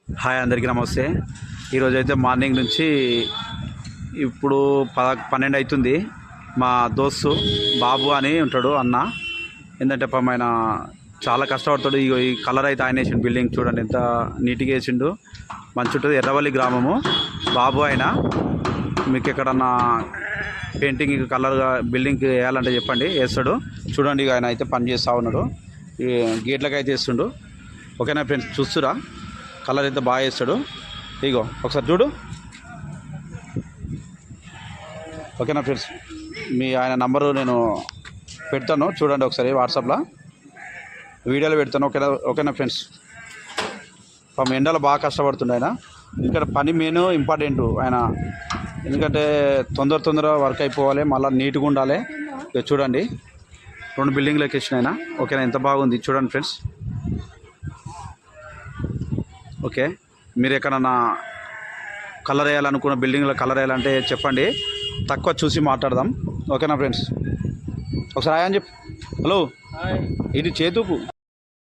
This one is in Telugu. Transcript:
హాయ్ అందరికీ నమస్తే. ఈరోజు అయితే మార్నింగ్ నుంచి ఇప్పుడు 12 అవుతుంది. మా దోస్తు బాబు అని ఉంటాడు అన్న. ఏంటంటే పాపం ఆయన చాలా కష్టపడతాడు. ఈ కలర్ అయితే ఆయన వేసిండు. బిల్డింగ్ చూడండి ఎంత నీట్గా వేసిండు. మంచి ఉంటుంది. ఎర్రవల్లి గ్రామము. బాబు ఆయన మీకు ఎక్కడన్నా పెయింటింగ్ కలర్గా బిల్డింగ్కి వేయాలంటే చెప్పండి, వేస్తాడు. చూడండి ఇక ఆయన అయితే పని చేస్తూ ఉన్నాడు. ఈ గేట్లకి అయితే వేస్తుండు. ఓకేనా ఫ్రెండ్స్, చూస్తురా కలర్ అయితే బాగా వేస్తాడు. ఇగో ఒకసారి చూడు. ఓకేనా ఫ్రెండ్స్, మీ ఆయన నంబరు నేను పెడతాను, చూడండి ఒకసారి వాట్సాప్లో వీడియోలో పెడతాను. ఓకేనా ఫ్రెండ్స్. పాపం ఎండలో బాగా కష్టపడుతుండే ఆయన. ఎందుకంటే పని మెయిన్ ఇంపార్టెంట్ ఆయన, ఎందుకంటే తొందర వర్క్ అయిపోవాలి, మళ్ళీ నీట్గా ఉండాలి. ఇక చూడండి 2 బిల్డింగ్లోకి వేసిన ఆయన. ఓకేనా, ఎంత బాగుంది చూడండి ఫ్రెండ్స్. ఓకే, మీరు ఎక్కడన్నా కలర్ వేయాలనుకున్న బిల్డింగ్లో కలర్ వేయాలంటే చెప్పండి, తక్కువ చూసి మాట్లాడదాం. ఓకేనా ఫ్రెండ్స్, ఒకసారి హాయ్ అని చెప్పు. హలో, ఇది చేతుపు.